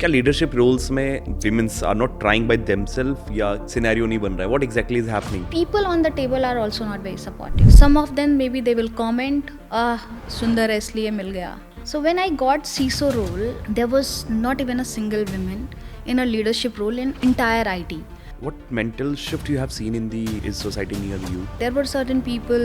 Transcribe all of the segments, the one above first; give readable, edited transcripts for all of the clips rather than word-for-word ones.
क्या leadership roles में womens are not trying by themselves या सिनेरियो नहीं बन रहा है? What exactly is happening? People on the table are also not very supportive. Some of them maybe they will comment, Sundar इसलिए मिल गया. So when I got CISO role, there was not even a single woman in a leadership role in entire IT. What mental shift you have seen in the is society near you? There were certain people,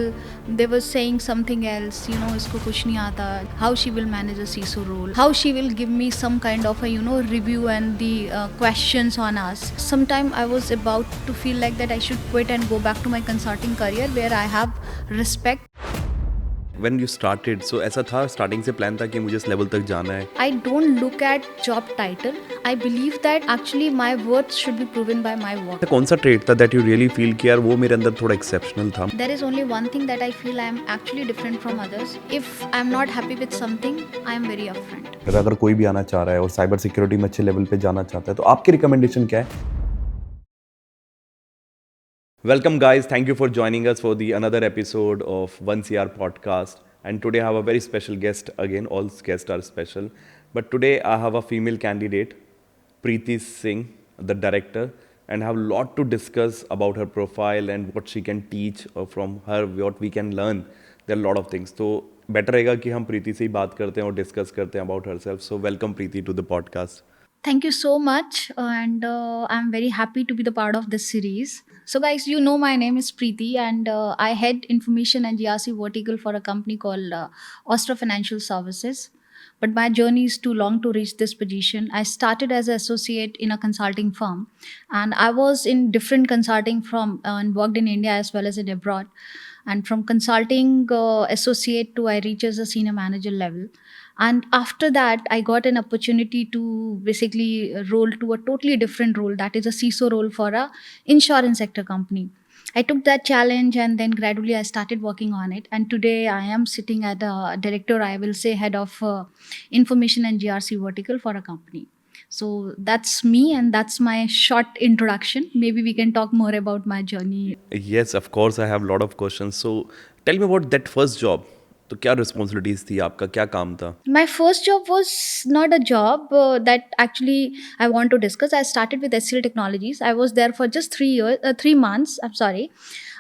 they were saying something else, इसको कुछ नहीं आता, how she will manage a CISO role, how she will give me some kind of a, review and the questions on us. Sometime I was about to feel like that I should quit and go back to my consulting career where I have respect. When you started, so ऐसा था starting से plan था कि मुझे इस level तक जाना है? I don't look at job title. I believe that actually my worth should be proven by my work. कौन सा ट्रेड था दैट यू रियली फील कि यार वो मेरे अंदर थोड़ा एक्सेप्शनल था? There is only one thing that I feel I am actually different from others. If I am not happy with something, I am very upfront. अगर कोई भी आना चाह रहा है और साइबर सिक्योरिटी में अच्छे लेवल पे जाना चाहता है तो आपकी रिकमेंडेशन क्या है? Welcome guys, thank you for joining us for the another episode of 1CR podcast, and today I have a very special guest again. All guests are special, but today I have a female candidate, Preeti Singh, the director, and I have a lot to discuss about her profile and what she can teach from her, what we can learn. There are a lot of things. So better रहेगा कि हम प्रीति से ही बात करते हैं और discuss करते हैं about herself. So welcome Preeti to the podcast. Thank you so much, and I'm very happy to be the part of this series. So, guys, my name is Preeti, and I head information and GRC vertical for a company called Ostra Financial Services. But my journey is too long to reach this position. I started as an associate in a consulting firm, and I was in different consulting firm and worked in India as well as in abroad. And from consulting associate to I reach as a senior manager level. And after that, I got an opportunity to basically roll to a totally different role, that is a CISO role for a insurance sector company. I took that challenge and then gradually I started working on it. And today I am sitting at a director, I will say head of information and GRC vertical for a company. So that's me and that's my short introduction. Maybe we can talk more about my journey. Yes, of course, I have a lot of questions. So tell me about that first job. तो क्या responsibilities थी आपका, क्या काम था? My first job was not a job that actually I want to discuss. I started with SCL Technologies. I was there for just 3 months. I'm sorry.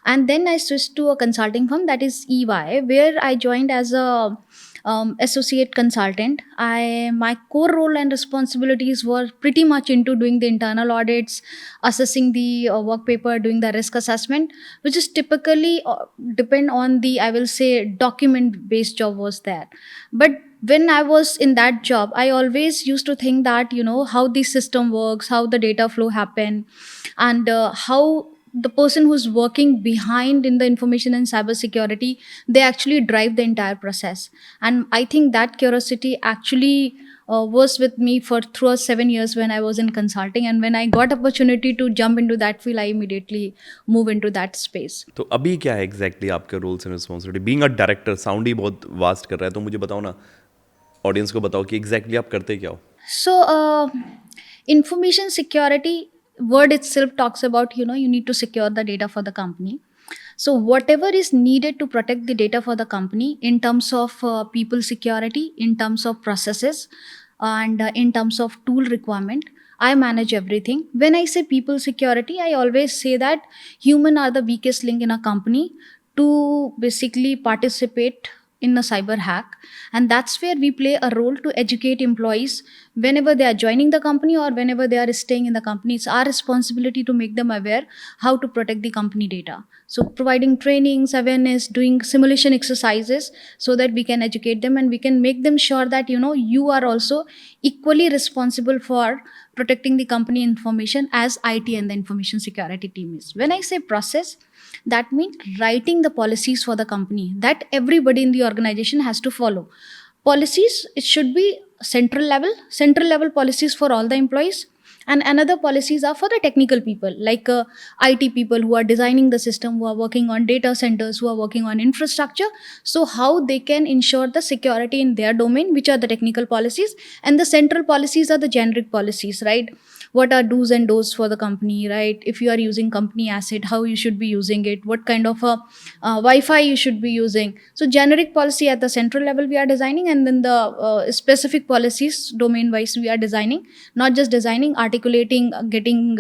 And then I switched to a consulting firm, that is EY, where I joined as a associate consultant. My core role and responsibilities were pretty much into doing the internal audits, assessing the work paper, doing the risk assessment, which is typically depend on the, I will say, document based job was there. But when I was in that job, I always used to think that how the system works, how the data flow happen, and how the person who's working behind in the information and cybersecurity, they actually drive the entire process. And I think that curiosity actually was with me for throughout 7 years when I was in consulting. And when I got opportunity to jump into that field, I immediately move into that space. तो अभी क्या है exactly आपके roles and responsibility? Being a director sound ही बहुत vast कर रहा है, तो मुझे बताओ ना, ऑडियंस को बताओ कि एग्जैक्टली आप करते क्या हो? So information security word itself talks about you need to secure the data for the company. So whatever is needed to protect the data for the company in terms of people security, in terms of processes, and in terms of tool requirement, I manage everything. When I say people security, I always say that human are the weakest link in a company to basically participate in a cyber hack, and that's where we play a role to educate employees whenever they are joining the company or whenever they are staying in the company. It's our responsibility to make them aware how to protect the company data. So providing trainings, awareness, doing simulation exercises so that we can educate them and we can make them sure that you are also equally responsible for protecting the company information as IT and the information security team is. When I say process, that means writing the policies for the company that everybody in the organization has to follow. Policies, it should be central level policies for all the employees, And another policies are for the technical people, like IT people who are designing the system, who are working on data centers, who are working on infrastructure. So how they can ensure the security in their domain, which are the technical policies, and the central policies are the generic policies, right? What are do's and don'ts for the company, right? If you are using company asset, how you should be using it, what kind of a wi-fi you should be using. So generic policy at the central level we are designing, and then the specific policies domain wise we are designing. Not just designing, articulating, getting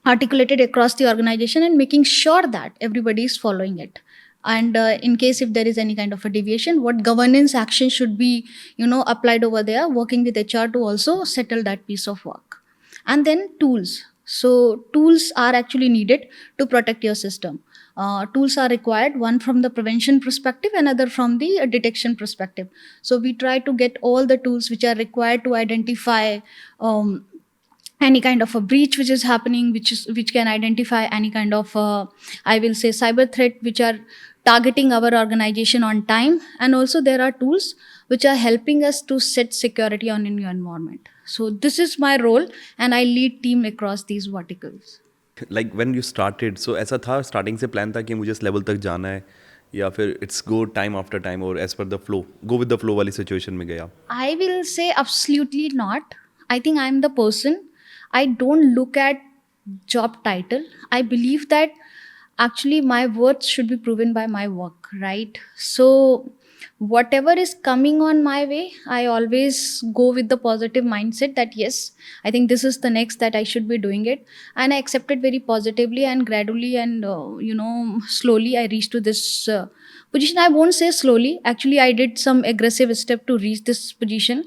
articulated across the organization, and making sure that everybody is following it. And in case if there is any kind of a deviation, what governance action should be applied over there, working with HR to also settle that piece of work. And then tools. So tools are actually needed to protect your system. Tools are required, one from the prevention perspective, another from the detection perspective. So we try to get all the tools which are required to identify any kind of a breach which is happening, which can identify any kind of I will say cyber threat which are targeting our organization on time. And also there are tools which are helping us to set security on in your environment. So this is my role, and I lead team across these verticals. Like when you started, so ऐसा था starting से plan था कि मुझे इस level तक जाना है, या फिर it's go time after time और as per the flow, go with the flow वाली situation में गया? I will say absolutely not. I think I'm the person. I don't look at job title. I believe that actually my worth should be proven by my work, right? So whatever is coming on my way, I always go with the positive mindset that yes, I think this is the next that I should be doing it. And I accept it very positively, and gradually and slowly I reached to this position. I won't say slowly. Actually, I did some aggressive step to reach this position.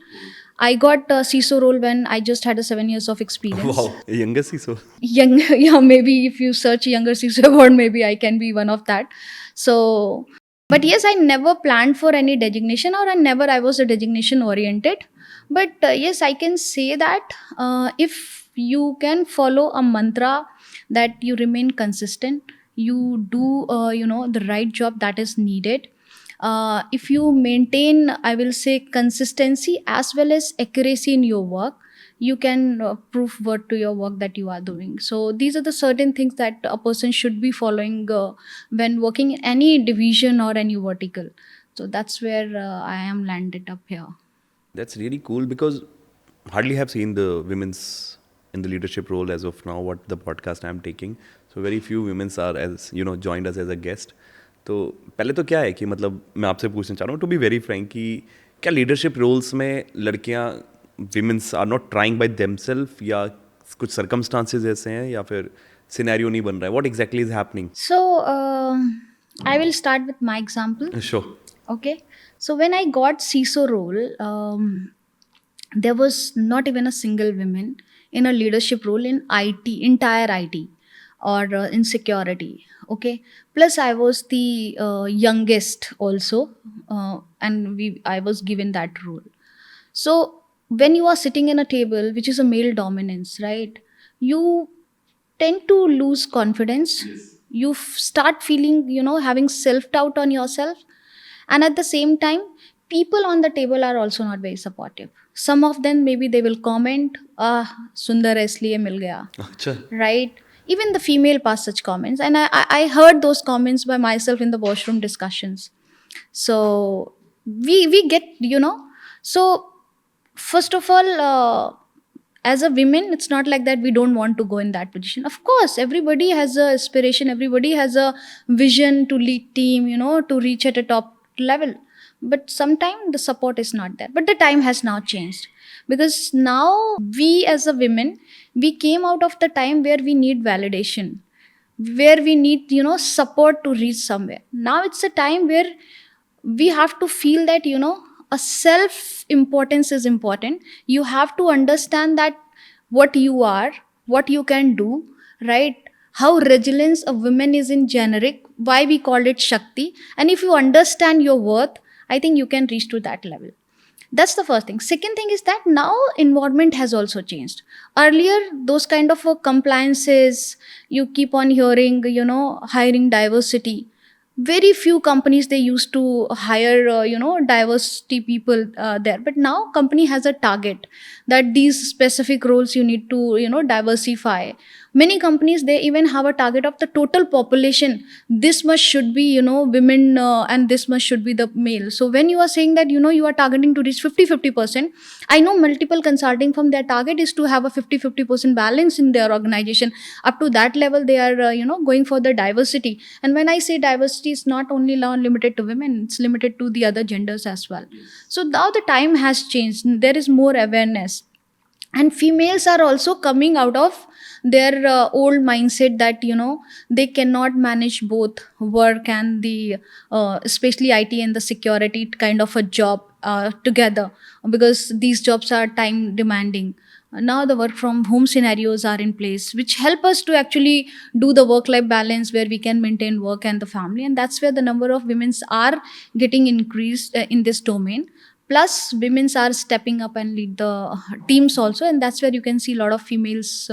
I got a CISO role when I just had a 7 years of experience. Wow, youngest he so. Young, yeah, maybe if you search younger CISO award, maybe I can be one of that. So, but yes, I never planned for any designation, or I was a designation oriented. But yes, I can say that if you can follow a mantra, that you remain consistent, you do the right job that is needed. If you maintain, I will say, consistency as well as accuracy in your work, you can prove worth to your work that you are doing. So these are the certain things that a person should be following when working in any division or any vertical. So that's where I am landed up here. That's really cool, because hardly have seen the women's in the leadership role as of now, what the podcast I'm taking. So very few women are, as joined us as a guest. तो पहले तो क्या है कि मतलब मैं आपसे पूछना चाह रहा हूँ, टू बी वेरी फ्रैंक, कि क्या लीडरशिप रोल्स में लड़कियाँ, womens are not trying by themselves, या कुछ सर्कमस्टांसेस ऐसे हैं, या फिर सिनेरियो नहीं बन रहा है? What exactly is happening? So I will start with my example. Sure. Okay. So when I got CISO role, there was not even a single woman in a leadership role in IT, entire IT, or in security. Okay. Plus I was the youngest also, and I was given that role. So when you are sitting in a table which is a male dominance, right, you tend to lose confidence. You start feeling, having self doubt on yourself. And at the same time, people on the table are also not very supportive. Some of them, maybe they will comment, sundar hai isliye mil gaya, अच्छा. right? Even the female pass such comments, and I heard those comments by myself in the washroom discussions. So we get, so first of all, as a women, it's not like that we don't want to go in that position. Of course, everybody has a aspiration, everybody has a vision to lead team, to reach at a top level. But sometimes the support is not there. But the time has now changed, because now we as a women, we came out of the time where we need validation, where we need, support to reach somewhere. Now it's a time where we have to feel that, a self importance is important. You have to understand that what you are, what you can do, right? How resilience a woman is in generic, why we called it Shakti. And if you understand your worth, I think you can reach to that level. That's the first thing. Second thing is that now environment has also changed. Earlier, those kind of compliances, you keep on hearing, hiring diversity. very few companies they used to hire diversity people there, but now company has a target that these specific roles you need to diversify. Many companies they even have a target of the total population, this much should be women, and this much should be the male. So when you are saying that you are targeting to reach 50-50%, I know multiple consulting firm their target is to have a 50-50% balance in their organization. Up to that level they are going for the diversity. And when I say diversity, it's not only now limited to women, it's limited to the other genders as well. So now the time has changed, there is more awareness, and females are also coming out of their old mindset that they cannot manage both work and the especially IT and the security kind of a job together, because these jobs are time demanding. Now the work from home scenarios are in place which help us to actually do the work life balance where we can maintain work and the family, and that's where the number of women's are getting increased in this domain. Plus women's are stepping up and lead the teams also, and that's where you can see a lot of females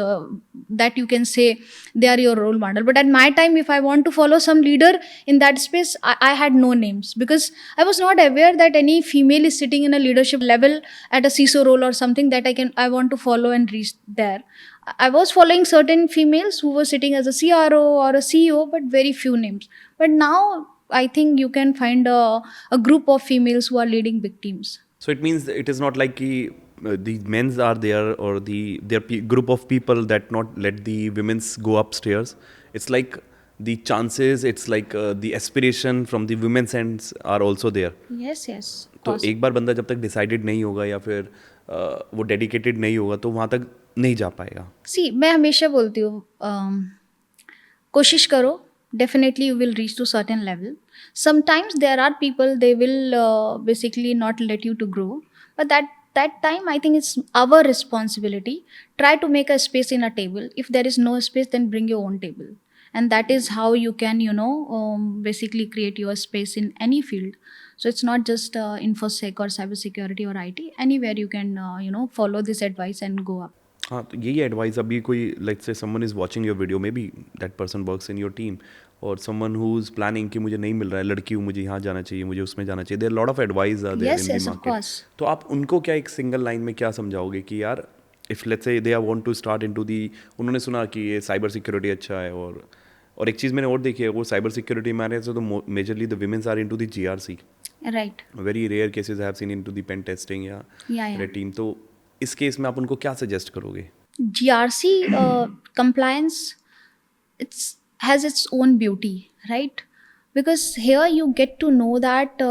that you can say they are your role model. But at my time, if I want to follow some leader in that space, I had no names, because I was not aware that any female is sitting in a leadership level at a CISO role or something that I want to follow and reach there. I was following certain females who were sitting as a CRO or a CEO, but very few names. But now I think you can find a group of females who are leading big teams. So it means it is not like the men's are there or group of people that not let the women's go upstairs. It's like the chances, it's like the aspiration from the women's ends are also there. Yes, yes. तो एक बार बंदा जब तक decided नहीं होगा या फिर वो डेडिकेटेड नहीं होगा तो वहाँ तक नहीं जा पाएगा. सी मैं हमेशा बोलती हूँ कोशिश करो, definitely you will reach to certain level. Sometimes there are people they will basically not let you to grow, but that time I think it's our responsibility. Try to make a space in a table. If there is no space, then bring your own table, and that is how you can basically create your space in any field. So it's not just infosec or cybersecurity or IT. Anywhere you can follow this advice and go up. हाँ, तो यही advice अभी कोई like से someone is watching your video, may be that person works in your team और someone who is planning कि मुझे नहीं मिल रहा है, लड़की हूँ, मुझे यहाँ जाना चाहिए, मुझे उसमें जाना चाहिए, there lot of advice are there in the market. तो आप उनको क्या एक सिंगल लाइन में क्या समझाओगे कि यार if let's say they are want to start into the, उन्होंने सुना कि ये साइबर सिक्योरिटी अच्छा है, और एक चीज़ मैंने और देखी है, वो साइबर सिक्योरिटी में आ रहे हैं तो majorly the womens are into the GRC. Right. Very rare cases I have seen into the pen testing या रेड टीम. तो इस केस में आप उनको क्या सजेस्ट करोगे? GRC compliance, has its own beauty, right? Because here you get to know that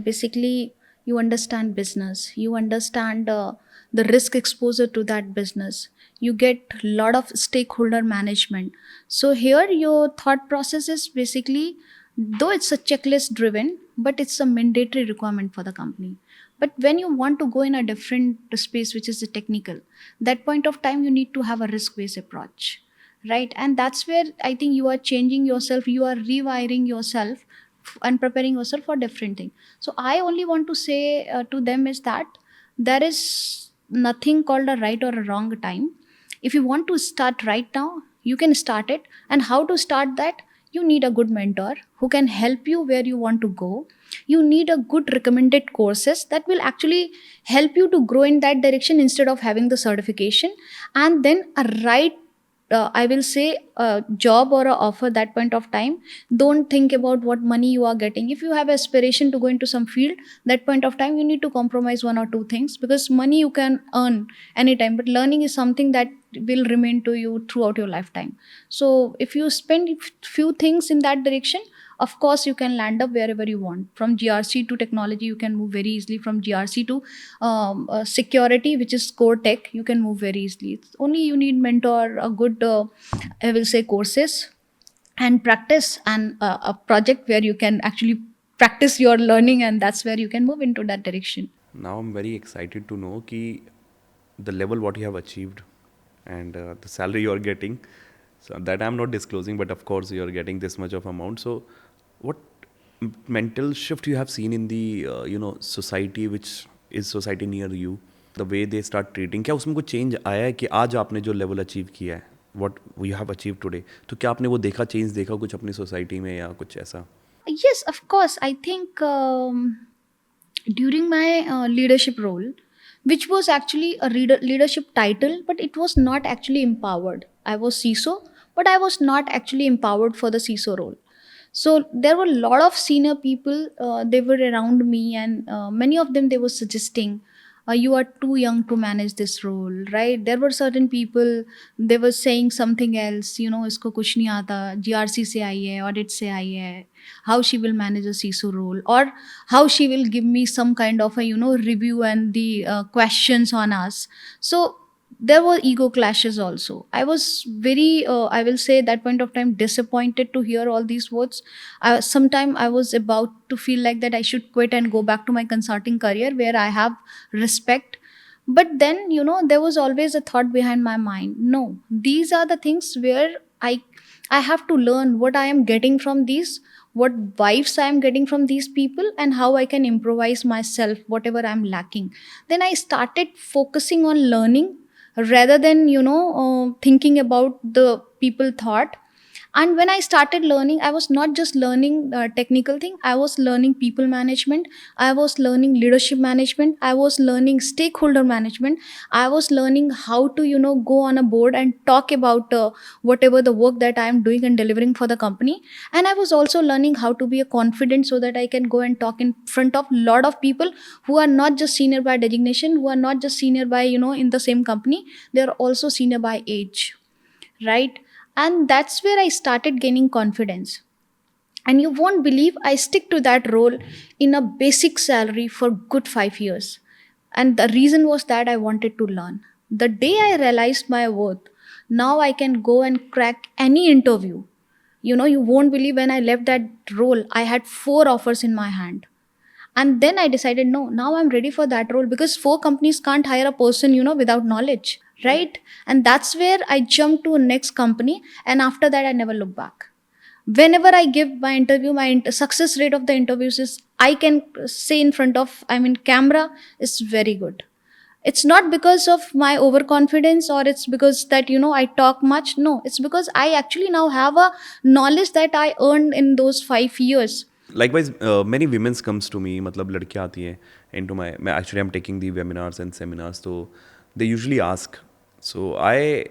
basically you understand business, you understand the risk exposure to that business, you get a lot of stakeholder management. So here your thought process is basically, though it's a checklist driven, but it's a mandatory requirement for the company. But when you want to go in a different space, which is the technical, that point of time you need to have a risk-based approach, right? And that's where I think you are changing yourself, you are rewiring yourself and preparing yourself for different thing. So I only want to say to them is that there is nothing called a right or a wrong time. If you want to start right now, you can start it. And how to start that? You need a good mentor who can help you where you want to go. You need a good recommended courses that will actually help you to grow in that direction instead of having the certification. And then a right, I will say, a job or a offer that point of time. Don't think about what money you are getting. If you have aspiration to go into some field, that point of time you need to compromise one or two things, because money you can earn anytime, but learning is something that will remain to you throughout your lifetime. So if you spend few things in that direction, of course you can land up wherever you want. From GRC to technology, you can move very easily. From GRC to security, which is core tech, you can move very easily. It's only you need mentor, a good I will say courses, and practice, and a project where you can actually practice your learning, and that's where you can move into that direction. Now I'm very excited to know ki the level what you have achieved and the salary you are getting. So that I'm not disclosing, but of course you are getting this much of amount. So what mental shift you have seen in the society, which is society near you, the way they start treating, क्या उसमें कुछ change आया है कि आज आपने जो level achieve किया है what we have achieved today. तो क्या आपने वो देखा, चेंज देखा कुछ अपनी सोसाइटी में या कुछ ऐसा? Yes, of course. I think during my leadership role, which was actually a leadership title, but it was not actually empowered. I was CISO, but I was not actually empowered for the CISO role. So there were a lot of senior people. They were around me, and many of them they were suggesting, "You are too young to manage this role." Right? There were certain people they were saying something else. इसको कुछ नहीं आता. GRC से आई है, audit से आई है. How she will manage a CISO role, or how she will give me some kind of a review and the questions on us. So there were ego clashes also. I was very I will say that point of time disappointed to hear all these words. Sometime I was about to feel like that I should quit and go back to my consulting career where I have respect. But then there was always a thought behind my mind. No, these are the things where I have to learn what I am getting from these, what vibes I am getting from these people, and how I can improvise myself whatever I'm lacking. Then I started focusing on learning rather than thinking about the people thought. And when I started learning, I was not just learning technical thing. I was learning people management, I was learning leadership management, I was learning stakeholder management, I was learning how to go on a board and talk about whatever the work that I am doing and delivering for the company. And I was also learning how to be a confident so that I can go and talk in front of lot of people who are not just senior by designation, who are not just senior by in the same company, they are also senior by age, right? And that's where I started gaining confidence. And you won't believe I stick to that role in a basic salary for good 5 years. And the reason was that I wanted to learn. The day I realized my worth, now I can go and crack any interview. You won't believe when I left that role, I had 4 offers in my hand. And then I decided, no, now I'm ready for that role, because 4 companies can't hire a person without knowledge, right? And that's where I jumped to a next company, and after that I never looked back. Whenever I give my interview, my success rate of the interviews is, I can say in front of, camera, is very good. It's not because of my overconfidence, or it's because that I talk much. No, it's because I actually now have a knowledge that I earned in those 5 years. Likewise, many women's comes to me, मतलब लड़कियाँ आती हैं into my, मैं actually I'm taking the webinars and seminars, तो they usually ask. So I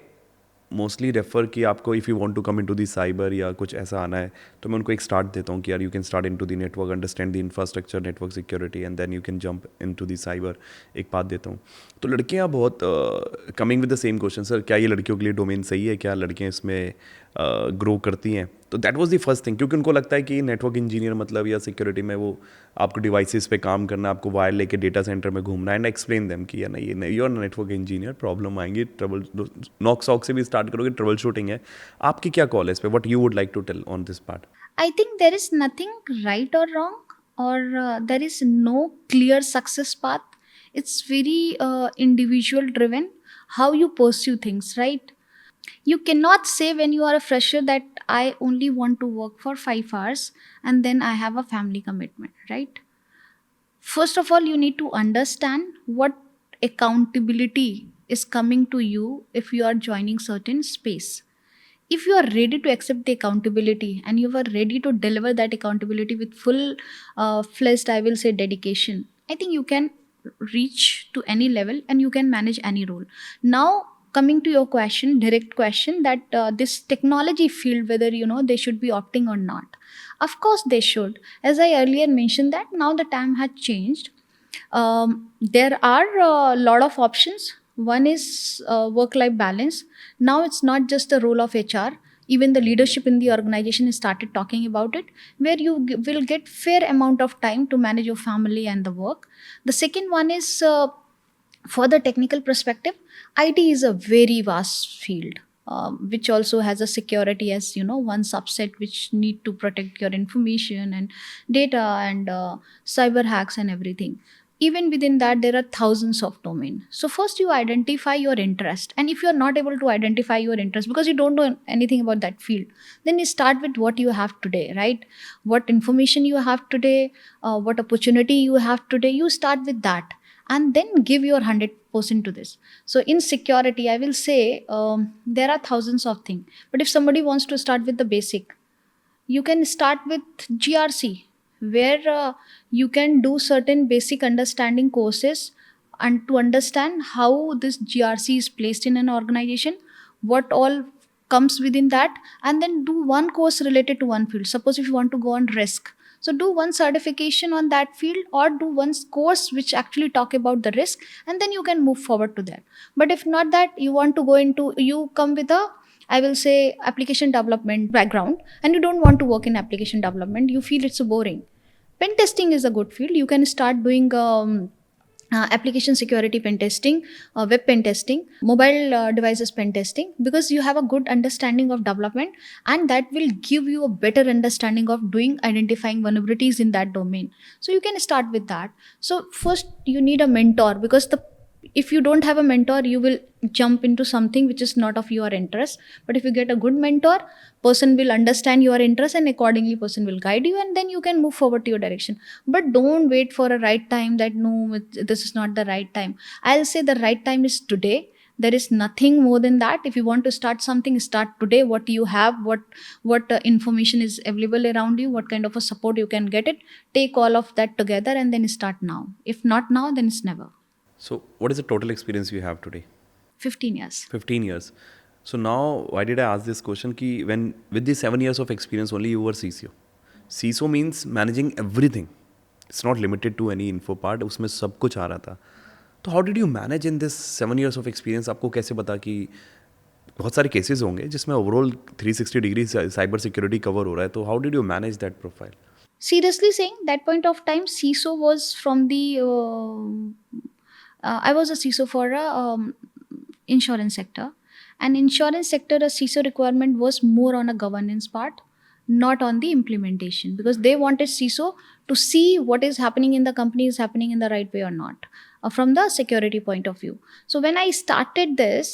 mostly refer कि आपको if you want to come into the cyber या कुछ ऐसा आना है, तो मैं उनको एक start देता हूँ कि यार you can start into the network, understand the infrastructure, network security, and then you can jump into the cyber. एक पाथ देता हूँ. तो लड़कियाँ बहुत coming with the same question, sir क्या ये लड़कियों के लिए डोमेन सही है, क्या लड़कियाँ इसमें ग्रो करती हैं? तो that was the first thing, क्योंकि उनको लगता है कि नेटवर्क इंजीनियर मतलब या सिक्योरिटी में वो आपको डिवाइसेस पे काम करना, आपको वायर लेके डेटा सेंटर में घूमना, एंड एक्सप्लेन देम कि या नहीं ये नहीं, you are network engineer, problem आएंगी, ट्रबल नॉक सॉक से भी स्टार्ट करोगे, ट्रबल शूटिंग है. आपकी क्या कॉल है इस पे? What you would like to tell on this part? I think there is nothing right or wrong, or there is no clear success path. It's very individual driven, how you pursue things, right? You cannot say when you are a fresher that I only want to work for 5 hours and then I have a family commitment, right? First of all, you need to understand what accountability is coming to you if you are joining certain space. If you are ready to accept the accountability and you are ready to deliver that accountability with full fledged, I will say, dedication, I think you can reach to any level and you can manage any role. Now, coming to your question, direct question, that this technology field, whether they should be opting or not. Of course they should. As I earlier mentioned, that now the time had changed. There are a lot of options. One is work-life balance. Now it's not just the role of HR. Even the leadership in the organization has started talking about it, where you will get fair amount of time to manage your family and the work. The second one is for the technical perspective, IT is a very vast field, which also has a security as one subset, which need to protect your information and data and cyber hacks and everything. Even within that, there are thousands of domain. So first you identify your interest, and if you are not able to identify your interest because you don't know anything about that field, then you start with what you have today, right? What information you have today, what opportunity you have today. You start with that, and then give your person to this. So in security, I will say there are thousands of things. But if somebody wants to start with the basic, you can start with GRC, where you can do certain basic understanding courses and to understand how this GRC is placed in an organization, what all comes within that, and then do one course related to one field. Suppose if you want to go on risk, so do one certification on that field or do one course which actually talk about the risk, and then you can move forward to that. But if not that, you want to go into, you come with a, I will say, application development background, and you don't want to work in application development, you feel it's boring. Pen testing is a good field. You can start doing application security pen testing, web pen testing, mobile devices pen testing, because you have a good understanding of development, and that will give you a better understanding of doing identifying vulnerabilities in that domain. So you can start with that. So first you need a mentor, because the, if you don't have a mentor, you will jump into something which is not of your interest. But if you get a good mentor, person will understand your interest, and accordingly person will guide you, and then you can move forward to your direction. But don't wait for a right time, that no, this is not the right time. I'll say the right time is today. There is nothing more than that. If you want to start something, start today. What you have, what information is available around you, what kind of a support you can get it, take all of that together and then start now. If not now, then it's never. So what is the total experience you have today? 15 years. 15 years. So now, why did I ask this question? Ki when with the 7 years of experience only you were CISO. CISO means managing everything. It's not limited to any info part. उसमें सब कुछ आ रहा था. तो how did you manage in this 7 years of experience? आपको कैसे पता कि बहुत सारे केसेस होंगे जिसमें overall 360 degree cyber security cover हो रहा है, तो how did you manage that profile? Seriously saying, that point of time, CISO was from the I was a CISO for a insurance sector, and insurance sector, a CISO requirement was more on a governance part, not on the implementation, because they wanted CISO to see what is happening in the company is happening in the right way or not, from the security point of view. So when I started this,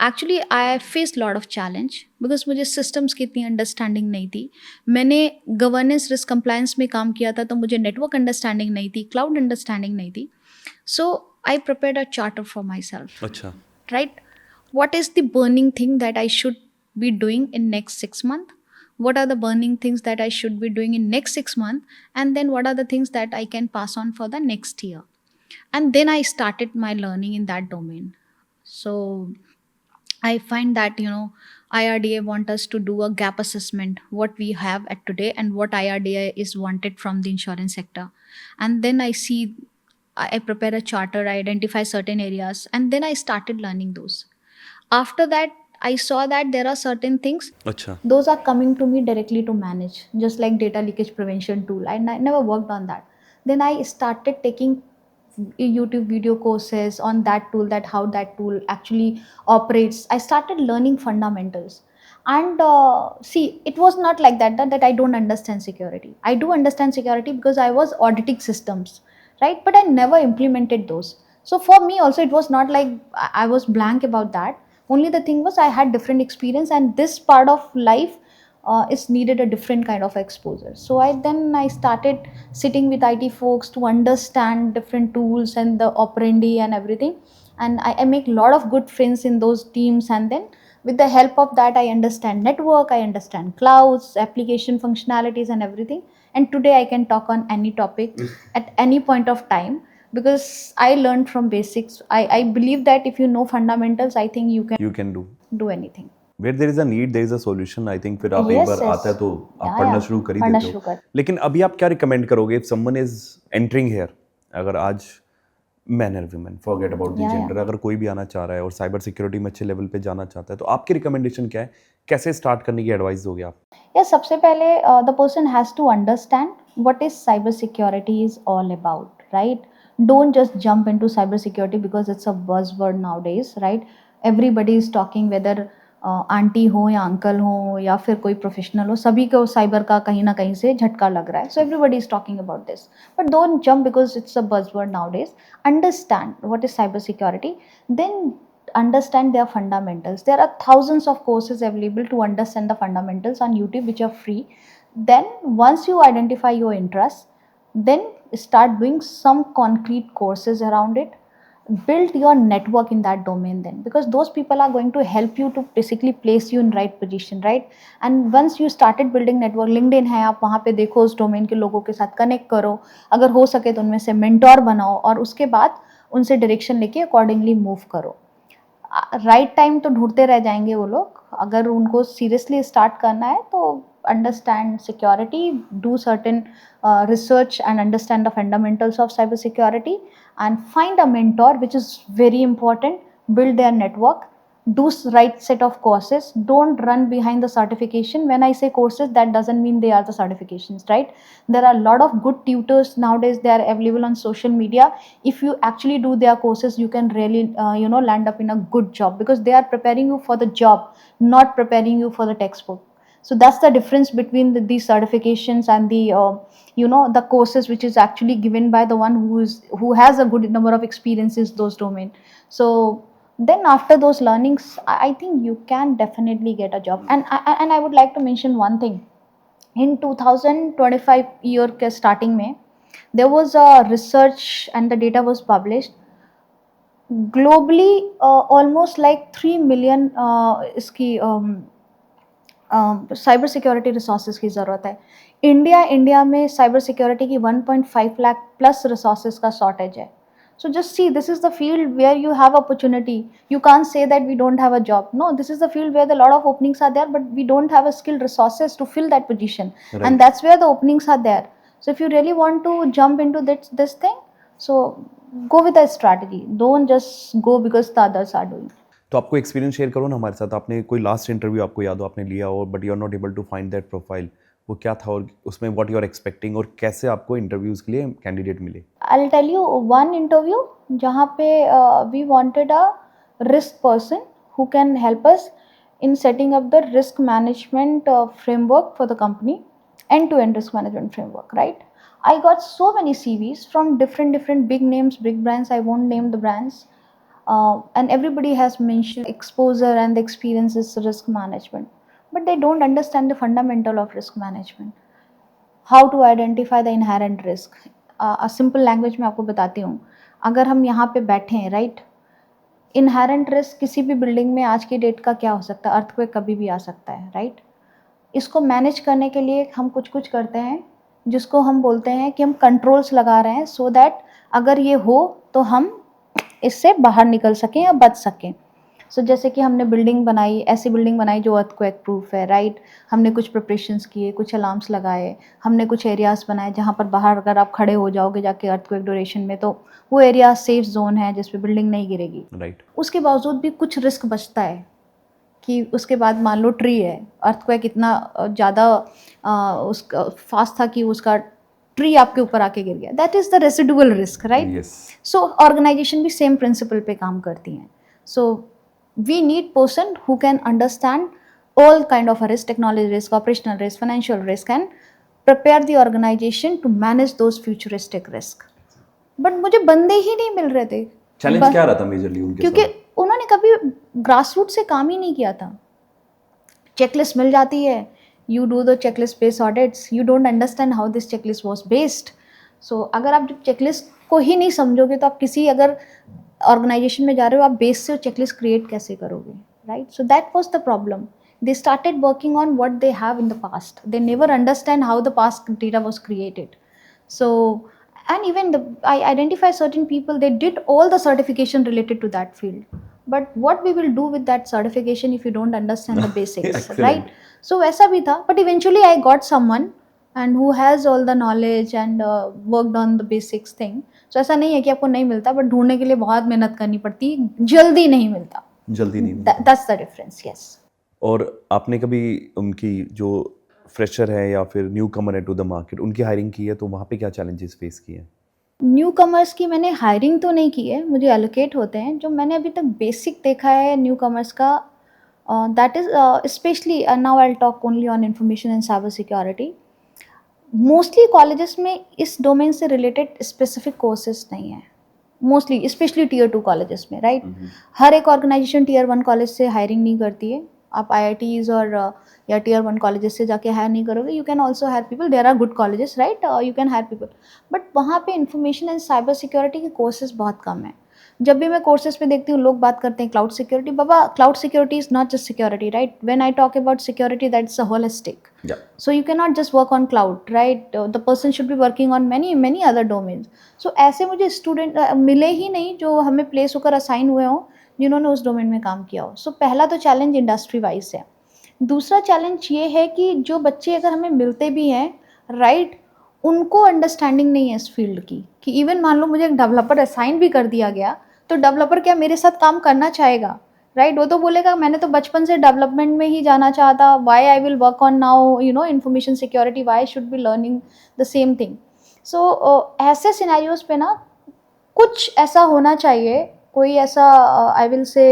actually I face lot of challenge, because मुझे systems की इतनी understanding नहीं थी. मैंने governance risk compliance में काम किया था, तो मुझे नेटवर्क अंडरस्टैंडिंग नहीं थी, क्लाउड अंडरस्टैंडिंग नहीं थी. So I prepared a charter for myself. अच्छा. Right? What is the burning thing that I should be doing in next 6 months? What are the burning things that I should be doing in next 6 months? And then what are the things that I can pass on for the next year? And then I started my learning in that domain. So I find that, IRDA want us to do a gap assessment, what we have at today and what IRDA is wanted from the insurance sector. And then I prepare a charter, I identify certain areas, and then I started learning those. After that, I saw that there are certain things, अच्छा. those are coming to me directly to manage, just like data leakage prevention tool. I never worked on that. Then I started taking YouTube video courses on that tool, that how that tool actually operates. I started learning fundamentals. And see, it was not like that I don't understand security. I do understand security because I was auditing systems, right? But I never implemented those. So for me also, it was not like I was blank about that. Only the thing was I had different experience, and this part of life is needed a different kind of exposure. So I started sitting with IT folks to understand different tools and the operandi and everything. And I make a lot of good friends in those teams. And then with the help of that, I understand network, I understand clouds, application functionalities and everything. And today I can talk on any topic at any point of time, because I learned from basics. I believe that if you know fundamentals, I think you You can do. do anything. Where there is a need there is a solution. I think फिर आप एक Yes, बार yes. आता है तो आप Yeah, पढ़ना yeah. शुरू कर ही पढ़ना देते शुरू हो. कर. लेकिन अभी आप क्या रिकमेंड करोगे if someone is entering here? अगर आज मैन और women, forget about the Yeah, yeah. Gender, अगर कोई भी आना चाह रहा है और साइबर सिक्योरिटी में अच्छे लेवल पे जाना चाहता है, तो आपकी रिकमेंडेशन क्या है? कैसे स्टार्ट करने की एडवाइस दोगे आप? Yeah, सबसे पहले the person has to understand what is cyber security is all about, right? Don't just jump into cyber security because it's a buzzword nowadays, right? Everybody is talking, whether aunty हो या uncle हो या फिर कोई professional हो, सभी को cyber का कहीं ना कहीं से झटका लग रहा है. So everybody is talking about this, but don't jump because it's a buzzword nowadays. Understand what is cyber security, then understand their fundamentals. There are thousands of courses available to understand the fundamentals on YouTube, which are free. Then once you identify your interests, then start doing some concrete courses around it. build your network in that domain then, because those people are going to help you to basically place you in right position, right? And once you started building network, LinkedIn है, आप वहाँ पे देखो, उस domain के लोगों के साथ कनेक्ट करो, अगर हो सके तो उनमें से मेंटोर बनाओ और उसके बाद उनसे डायरेक्शन लेके अकॉर्डिंगली मूव करो. राइट टाइम तो ढूंढते रह जाएंगे वो लोग, अगर उनको सीरियसली स्टार्ट करना है तो understand security, do certain research and understand the fundamentals of cyber security, and find a mentor, which is very important. Build their network, do right set of courses, don't run behind the certification. When I say courses, that doesn't mean they are the certifications, right? There are a lot of good tutors nowadays, they are available on social media. If you actually do their courses, you can really land up in a good job, because they are preparing you for the job, not preparing you for the textbook. So that's the difference between these certifications and the the courses which is actually given by the one who has a good number of experiences those domain. So then after those learnings, I think you can definitely get a job. And I would like to mention one thing. In 2025 year के starting में, there was a research and the data was published globally, almost like 3 million इसकी cyber security resources की ज़रूरत है. India में cyber security की 1.5 lakh plus resources का shortage है. So just see, this is the field where you have opportunity. You can't say that we don't have a job. No, this is the field where a lot of openings are there, but we don't have a skilled resources to fill that position. Right. And that's where the openings are there. So if you really want to jump into this thing, so go with a strategy. Don't just go because the others are doing. तो आपको experience share करो ना हमारे साथ. आपने कोई last interview आपको याद हो आपने लिया हो, but you are not able to find that profile, वो क्या था और उसमें व्हाट यू आर एक्सपेक्टिंग, और कैसे आपको इंटरव्यूज़ के लिए कैंडिडेट मिले? I'll tell you one interview जहाँ पे we wanted a risk person who can help us in setting up the risk management framework for the company, end-to-end risk management framework, right? I got so many CVs from different big names, big brands. I won't name the brands, and everybody has mentioned exposure and the experiences risk management, but they don't understand the fundamental of risk management. How to identify the inherent risk. Simple language में आपको बताती हूँ. अगर हम यहाँ पे बैठे हैं, राइट, इनहेरेंट रिस्क किसी भी बिल्डिंग में आज की डेट का क्या हो सकता है? अर्थक्वेक कभी भी आ सकता है, राइट? इसको मैनेज करने के लिए हम कुछ करते हैं जिसको हम बोलते हैं कि हम कंट्रोल्स लगा रहे हैं, सो दैट अगर ये हो तो हम इससे बाहर निकल सकें या बच सकें. सो जैसे कि हमने बिल्डिंग बनाई, ऐसी बिल्डिंग बनाई जो अर्थक्वेक प्रूफ है, राइट? हमने कुछ प्रिपरेशंस किए, कुछ अलार्म्स लगाए, हमने कुछ एरियाज़ बनाए जहाँ पर बाहर अगर आप खड़े हो जाओगे जाके अर्थक्वेक ड्यूरेशन में, तो वो एरिया सेफ जोन है जिस पे बिल्डिंग नहीं गिरेगी, राइट? उसके बावजूद भी कुछ रिस्क बचता है कि उसके बाद मान लो ट्री है, अर्थक्वेक इतना ज़्यादा उसका फास्ट था कि उसका ट्री आपके ऊपर आके गिर गया. That is the residual risk, right? Yes. So organization भी सेम प्रिंसिपल पे काम करती हैं. सो we need person who can understand all kind of a risk, technology risk, operational risk, financial risk, and prepare the organization to manage those futuristic risk. But मुझे बंदे ही नहीं मिल रहे थे. चैलेंज क्या रहा था मेजरली उनके क्योंकि साथ? उन्होंने कभी ग्रासरूट से काम ही नहीं किया था. चेकलिस्ट मिल जाती है, you do the checklist based audits, you don't understand how this checklist was based. So अगर आप जब चेकलिस्ट को ही नहीं समझोगे तो आप किसी अगर ऑर्गेनाइजेशन में जा रहे हो, आप बेस से चेकलिस्ट क्रिएट कैसे करोगे, right? So that was the problem. They started working on what they have in the past. They never understand how the past data was created. So and even I identify certain people, they did all the certification related to that field, but what we will do with that certification if you don't understand the basics? Excellent. Right? So वैसा भी था, but eventually I got someone and who has all the knowledge and worked on the basics thing. So ऐसा नहीं है कि आपको नहीं मिलता, but ढूंढने के लिए बहुत मेहनत करनी पड़ती, जल्दी नहीं मिलता. जल्दी नहीं मिलता. That's the difference, yes. और आपने कभी उनकी जो फ्रेशर है या फिर न्यू कमर है टू द मार्केट, उनकी हायरिंग की है, तो वहाँ पे क्या चैलेंजेस फेस किए हैं? न्यू कमर्स की मैंने हायरिंग तो नहीं की है, मुझे एलोकेट होते हैं. जो मैंने अभी तक बेसिक देखा है न्यू कमर्स का, that is specially now I will talk only on information and cyber security. Mostly colleges में इस डोमेन से रिलेटेड स्पेसिफिक कोर्सेज नहीं है, मोस्टली स्पेशली टियर 2 कॉलेजेस में, राइट? हर एक ऑर्गेनाइजेशन टियर 1 कॉलेज से हायरिंग नहीं करती है. आप IITs और या टियर 1 कॉलेजेस से जाके हायर नहीं करोगे. You can also hire people, there are good colleges, right? You can hire people, but वहाँ पे इंफॉर्मेशन एंड साइबर सिक्योरिटी के कोर्सेज बहुत कम है. जब भी मैं कोर्सेज पे देखती हूँ लोग बात करते हैं cloud security, Baba cloud security is not just security, right? When I talk about security, that's a holistic. Yeah. So you cannot just work on cloud, right? The person should be working on many other domains. So ऐसे मुझे student मिले ही नहीं जो हमें place होकर assign हुए हों, जिन्होंने उस डोमेन में काम किया हो. सो पहला तो चैलेंज इंडस्ट्री वाइज है. दूसरा चैलेंज ये है कि जो बच्चे अगर हमें मिलते भी हैं, राइट, उनको अंडरस्टैंडिंग नहीं है इस फील्ड की, कि इवन मान लो मुझे एक डेवलपर असाइन भी कर दिया गया, तो डेवलपर क्या मेरे साथ काम करना चाहेगा, राइट? वो तो बोलेगा मैंने तो बचपन से डेवलपमेंट में ही जाना चाहता, why I will work on now information security, why should be learning the same thing. So ऐसे सिनेरियोज पे ना कुछ ऐसा होना चाहिए, कोई ऐसा आई विल से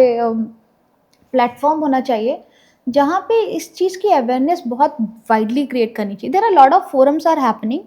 प्लेटफॉर्म होना चाहिए जहाँ पे इस चीज़ की अवेयरनेस बहुत वाइडली क्रिएट करनी चाहिए. There are lot of forums are happening,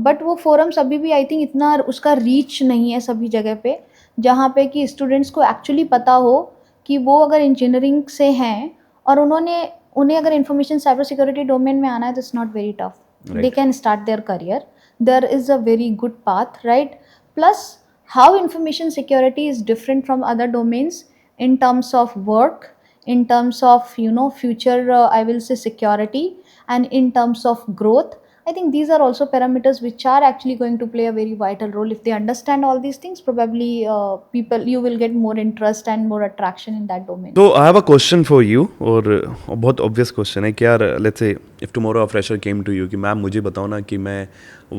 but वो फोरम्स अभी भी आई थिंक इतना उसका रीच नहीं है सभी जगह पे, जहाँ पे कि स्टूडेंट्स को एक्चुअली पता हो कि वो अगर इंजीनियरिंग से हैं और उन्हें अगर इंफॉर्मेशन साइबर सिक्योरिटी डोमेन में आना है, तो it's not very tough. They Right. can start their career. There is a very good path, right? Plus, how information security is different from other domains in terms of work, in terms of future, I will say security, and in terms of growth. I think these are also parameters which are actually going to play a very vital role. If they understand all these things, probably you will get more interest and more attraction in that domain. So I have a question for you, और बहुत obvious question है कि यार let's say if tomorrow a fresher came to you कि ma'am मुझे बताओ ना कि मैं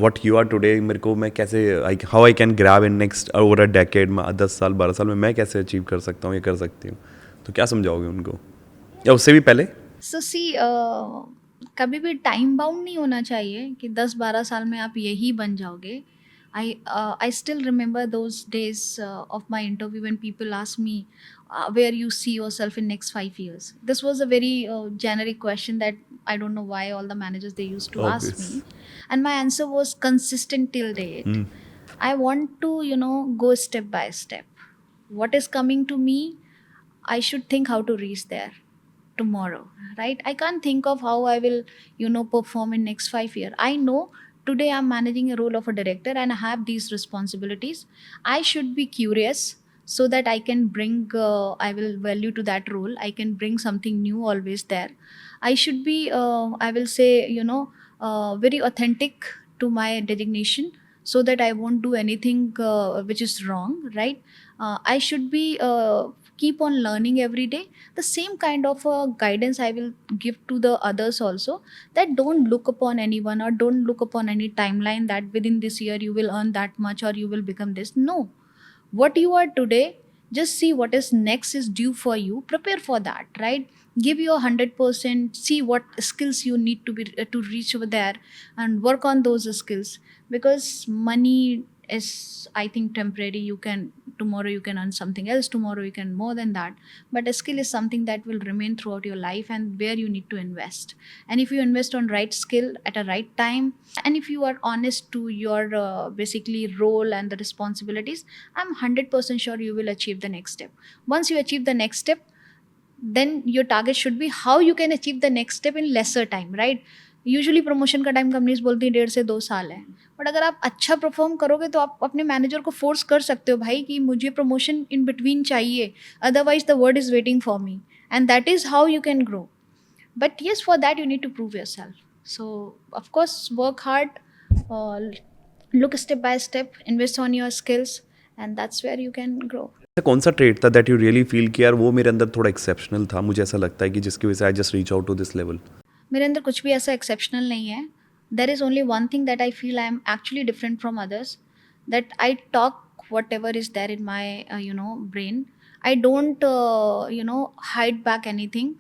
what you are today मेरे को मैं कैसे how I can grab in next over a decade में 10 साल 12 साल में मैं कैसे अचीव कर सकता हूँ या कर सकती हूँ, तो क्या समझाओगे उनको, या उससे भी पहले? सो सी, कभी भी टाइम बाउंड नहीं होना चाहिए कि 10-12 साल में आप यही बन जाओगे. I still remember those days of my interview when people ask me where you see yourself in next 5 years. This was a very generic question that I don't know why all the managers they used to ask Obvious. me, and my answer was consistent till date. Hmm. I want to go step by step. What is coming to me, I should think how to reach there tomorrow, right? I can't think of how I will perform in next 5 years. I know today I'm managing a role of a director and I have these responsibilities. I should be curious so that I can bring I will value to that role. I can bring something new always there. I should be I will say very authentic to my designation, so that I won't do anything which is wrong, right? I should be keep on learning every day. The same kind of guidance I will give to the others also, that don't look upon anyone or don't look upon any timeline that within this year you will earn that much or you will become this. No, what you are today, just see what is next is due for you, prepare for that, right? Give your 100%, see what skills you need to be to reach over there and work on those skills. Because money is, I think, temporary. You can tomorrow you can earn something else, tomorrow you can more than that, but a skill is something that will remain throughout your life, and where you need to invest. And if you invest on right skill at a right time, and if you are honest to your basically role and the responsibilities, I'm 100% sure you will achieve the next step. Once you achieve the next step, then your target should be how you can achieve the next step in lesser time, right? Usually promotion का time companies बोलती है 1.5 से 2 साल है, but अगर आप अच्छा perform करोगे तो आप अपने मैनेजर को फोर्स कर सकते हो, भाई कि मुझे प्रमोशन इन बिटवीन चाहिए, otherwise the word is waiting for me, and that is how you can grow. But yes, for that you need to prove yourself. So of course, work hard, uh, look step by step, invest on your skills, and that's where you can grow. ऐसा कौन सा trait था that you really feel कि यार वो मेरे अंदर थोड़ा एक्सेप्शनल था, मुझे ऐसा लगता है कि जिसकी वजह से I just reach out to this level? मेरे अंदर कुछ भी ऐसा एक्सेप्शनल नहीं है. There is only one thing that I feel I am actually different from others, that I talk whatever is there in my brain. I don't hide back anything.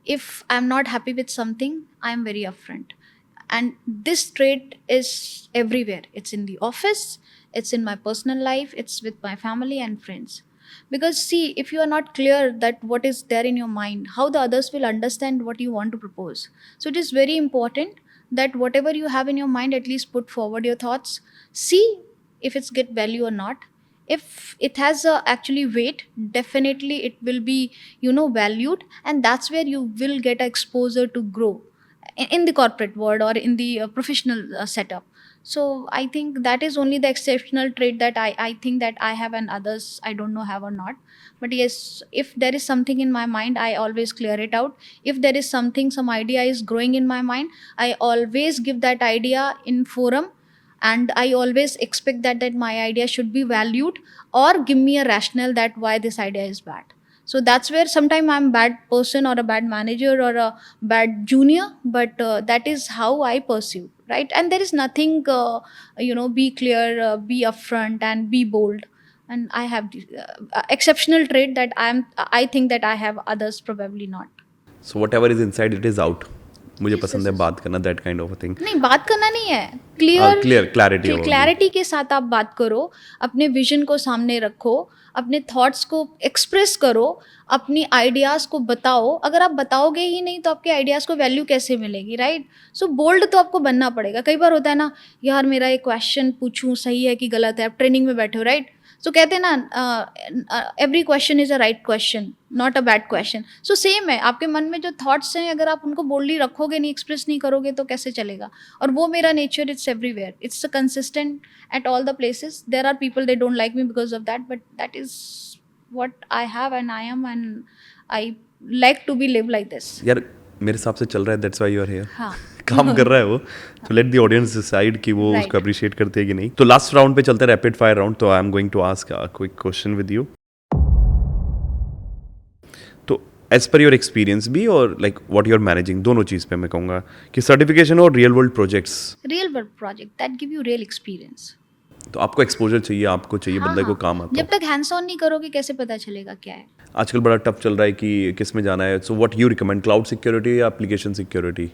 If I'm not happy with something, I'm very upfront. And this trait is everywhere. It's in the office, it's in my personal life, it's with my family and friends. Because see, if you are not clear that what is there in your mind, how the others will understand what you want to propose? So it is very important that whatever you have in your mind, at least put forward your thoughts. See if it's get value or not. If it has actually weight, definitely it will be valued, and that's where you will get exposure to grow in the corporate world or in the professional setup. So I think that is only the exceptional trait that I think that I have and others I don't know have or not. But yes, if there is something in my mind, I always clear it out. If there is something, some idea is growing in my mind, I always give that idea in forum, and I always expect that my idea should be valued, or give me a rationale that why this idea is bad. So that's where sometimes I'm bad person or a bad manager or a bad junior, but that is how I pursue, right? And there is nothing be clear, be upfront and be bold. And I have the exceptional trait that I think that I have, others probably not. So whatever is inside it is out. मुझे Yes, पसंद yes, है yes. बात करना, that kind of a thing. नहीं, बात करना नहीं है, clear Clarity about it. Clarity के साथ आप बात करो, अपने विजन को सामने रखो, अपने थॉट्स को एक्सप्रेस करो, अपनी आइडियाज़ को बताओ. अगर आप बताओगे ही नहीं तो आपके आइडियाज़ को वैल्यू कैसे मिलेगी, राइट? सो बोल्ड तो आपको बनना पड़ेगा. कई बार होता है ना, यार मेरा एक क्वेश्चन पूछूं, सही है कि गलत है, आप ट्रेनिंग में बैठे हो, राइट? सो कहते हैं ना, every question is a right question, not a bad question. So same है, आपके मन में जो थॉट्स हैं, अगर आप उनको बोल्डली रखोगे नहीं, एक्सप्रेस नहीं करोगे, तो कैसे चलेगा? और वो मेरा nature, it's everywhere, it's consistent at all the places. There are people they don't like me because of that, but that is what I have and I am, and I like to be live like this. यार मेरे हिसाब से चल रहा है, that's why you are here. हाँ. काम कर रहा है वो. तो लेट द ऑडियंस डिसाइड कि वो Right. उसको अप्रिशिएट करते हैं कि नहीं. तो लास्ट राउंड पे चलते हैं, रैपिड फायर राउंड. तो I am going to ask a quick question with you. तो एज पर योर एक्सपीरियंस भी और like what you are managing, दोनों चीज़ पे मैं कहूँगा कि सर्टिफिकेशन और real world projects. Real world project that give you real experience. तो आपको एक्सपोजर चाहिए, आपको चाहिए बंदे को काम आता जब हो. तक हैंड्स ऑन नहीं करोगे कैसे पता चलेगा क्या है? आजकल बड़ा टफ चल रहा है कि किस में जाना है. So what you recommend, cloud security या application security?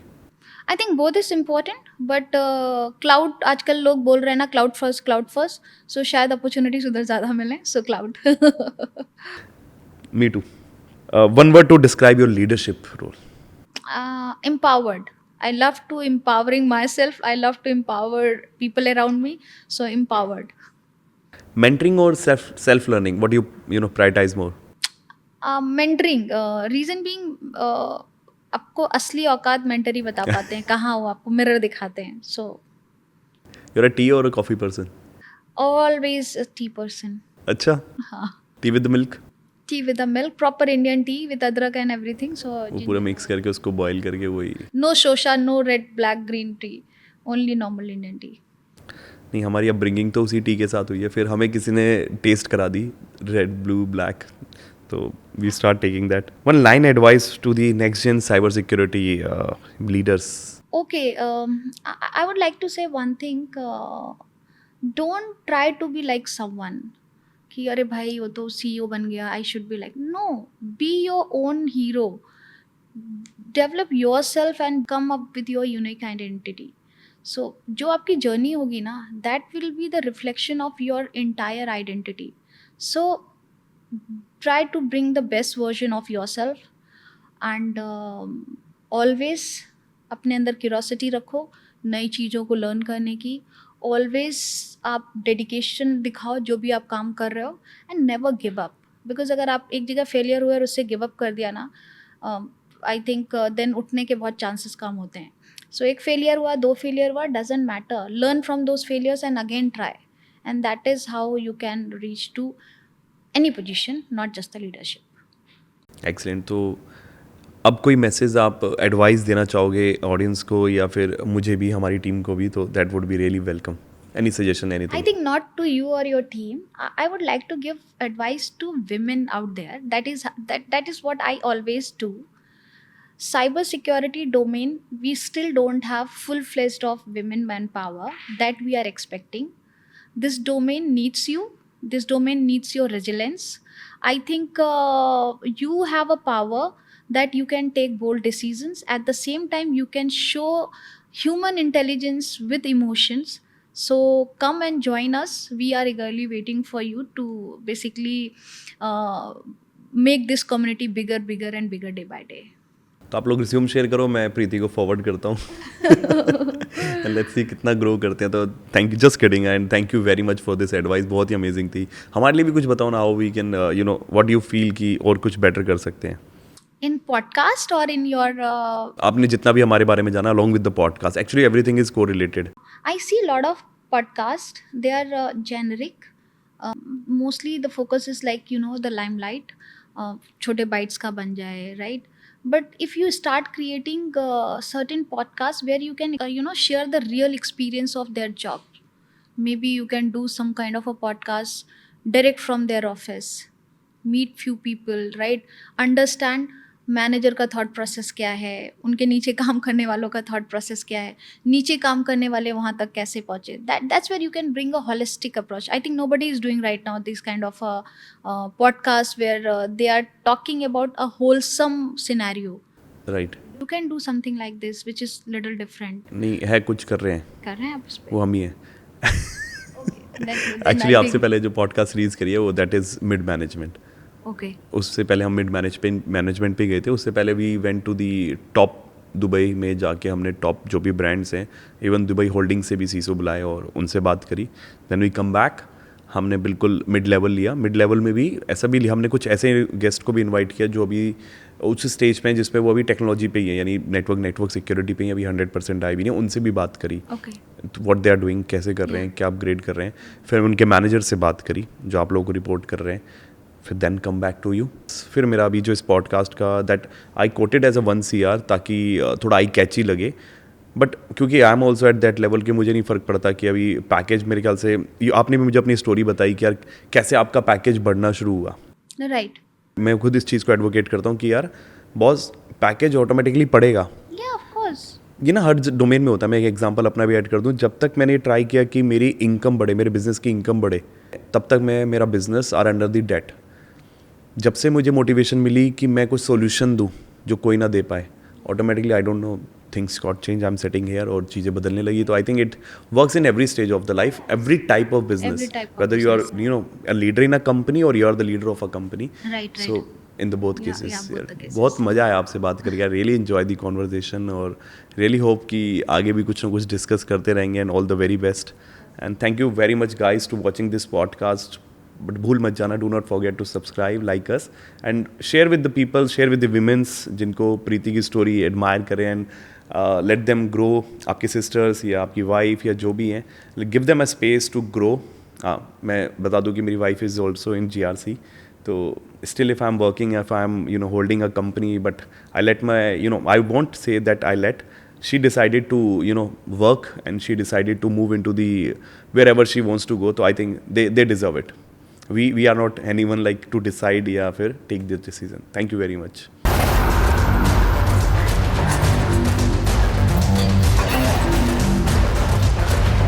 I think both is important, but cloud आजकल लोग बोल रहे हैं ना, क्लाउड फर्स्ट. सो शायद अपॉर्चुनिटीज उधर ज़्यादा मिले, so cloud. Me too. One word to describe your leadership role. Empowered. I love to empowering myself. I love to empower people around me. So empowered. Mentoring or self learning, what do you know prioritize more? Mentoring. Reason being, आपको असली औकात mentor ही बता पाते हैं, कहाँ हो, आपको mirror दिखाते हैं. So You're a tea or a coffee person? always a tea person. अच्छा. हाँ. T with milk? Tea with the milk, proper Indian tea with adrak and everything. So वो पूरा मिक्स करके उसको बॉईल करके वही. no shosha, no red, black, green tea. Only normal Indian tea. नहीं, हमारी अपब्रिंगिंग तो उसी टी के साथ हुई है, फिर हमें किसी ने टेस्ट करा दी रेड ब्लू ब्लैक, तो we start taking that. One line advice to the next gen cyber security leaders. Okay, I would like to say one thing. Don't try to be like someone. कि अरे भाई वो तो CEO बन गया, I should be like. No, be your own hero. Develop yourself and come up with your unique identity. So जो आपकी journey होगी ना, that will be the reflection of your entire identity. So try to bring the best version of yourself, and always अपने अंदर curiosity रखो नई चीज़ों को लर्न करने की. ऑलवेज आप डेडिकेशन दिखाओ जो भी आप काम कर रहे हो, and never give up. Because अगर आप एक जगह फेलियर हुए और उससे गिव अप कर दिया ना, आई थिंक देन उठने के बहुत चांसेस कम होते हैं. सो एक फेलियर हुआ, 2 फेलियर हुआ, doesn't matter. Learn from those failures and again try, and that is how you can reach to any position, not just the leadership. Excellent. तो अब कोई मैसेज आप एडवाइस देना चाहोगे ऑडियंस को या फिर मुझे भी, हमारी टीम को भी, तो that would be really welcome. Any suggestion, I anything? think not to you or your team. I would like to give advice to women out there. That is what I always do. Cyber security domain, we still don't have full-fledged of women manpower that we are expecting. This domain needs you. This domain needs your resilience. I think you have a power that you can take bold decisions. At the same time, you can show human intelligence with emotions. So come and join us. We are eagerly waiting for you to basically make this community bigger and bigger day by day. तो आप लोग resume share करो, मैं प्रीति को forward करता हूँ. Let's see कितना grow करते हैं. तो thank you, just kidding, and thank you very much for this advice. बहुत ही अमेजिंग थी. हमारे लिए भी कुछ बताओ ना, how we can you know what you feel कि और कुछ बेटर कर सकते हैं. In podcast or in your आपने जितना भी हमारे बारे में जाना along with the podcast, actually everything is correlated. I see a lot of podcasts. They are generic. Mostly the focus is like the limelight. छोटे bites का बन जाए, right? But if you start creating certain podcasts where you can share the real experience of their job, maybe you can do some kind of a podcast direct from their office, meet few people, right? Understand manager का thought process क्या है, उनके नीचे काम करने वालों का thought process क्या है, नीचे काम करने वाले वहाँ तक कैसे पहुँचे. That's where you can bring a holistic approach. I think nobody is doing right now this kind of a podcast where they are talking about a wholesome scenario. Right. You can do something like this which is little different. नहीं है, कुछ कर रहे हैं, कर रहे हैं आप उस पे? वो हम ही हैं. Then एक्चुअली I आपसे think- पहले जो पॉडकास्ट रिलीज करी है वो that is mid management. Okay. उससे पहले हम मिड मैनेजमेंट पे गए थे. उससे पहले we went to the top Dubai में जाके हमने टॉप जो भी ब्रांड्स हैं, इवन दुबई होल्डिंग से भी सीसो बुलाए और उनसे बात करी. देन वी कम बैक, हमने बिल्कुल मिड लेवल लिया. मिड लेवल में भी ऐसा भी लिया, हमने कुछ ऐसे गेस्ट को भी इनवाइट किया जो अभी उस स्टेज पे हैं जिस पे वो अभी टेक्नोलॉजी पे ही है, यानी नेटवर्क सिक्योरिटी पे ही अभी 100% आई भी नहीं. उनसे भी बात करी, Okay. What they are doing, कैसे कर रहे हैं, क्या अपग्रेड कर रहे हैं. फिर उनके मैनेजर से बात करी जो आप लोगों को रिपोर्ट कर रहे हैं. फिर then come back to you. फिर मेरा अभी जो इस पॉडकास्ट का that I quoted as a 1 CR ताकि थोड़ा आई कैची लगे. बट क्योंकि I am also at that level कि मुझे नहीं फ़र्क पड़ता कि अभी पैकेज मेरे ख्याल से आपने भी मुझे अपनी स्टोरी बताई कि यार कैसे आपका पैकेज बढ़ना शुरू हुआ. Right. मैं खुद इस चीज़ को एडवोकेट करता हूँ कि यार बॉस पैकेज ऑटोमेटिकली बढ़ेगा. Yeah, of course. ये ना हर डोमेन में होता है. मैं एक एग्जांपल अपना भी ऐड कर दूं. जब तक मैंने ट्राई किया कि मेरी इनकम बढ़े, मेरे बिजनेस की इनकम बढ़े, तब तक मेरा business are under the debt. जब से मुझे मोटिवेशन मिली कि मैं कुछ सोल्यूशन दूं जो कोई ना दे पाए, automatically I don't know things got change. I am setting here और चीज़ें बदलने लगी. तो I think it works in every stage of the life, every type of business, Every type of whether you are business. A leader in a company और you are the leader of a company. Right. So in the both Yeah, cases yeah, both the cases. बहुत मज़ा आया आपसे बात करके. I really enjoy the conversation और really hope कि आगे भी कुछ ना कुछ डिस्कस करते रहेंगे. And all the very best and thank you very much guys to watching this podcast. But भूल मत जाना, do not forget to subscribe, like us and share with the people, share with the womens जिनको प्रीति की स्टोरी admire करें. And let them grow. आपकी sisters या आपकी वाइफ या जो भी हैं, give them a space to grow. हाँ, मैं बता दूँ कि मेरी wife is also in GRC. So still if I'm working, if I'm holding a company, but I let my I won't say that I let, she decided to work and she decided to move into the wherever she wants to go. So I think they deserve it. We are not anyone like to decide या फिर take this decision. Thank you very much.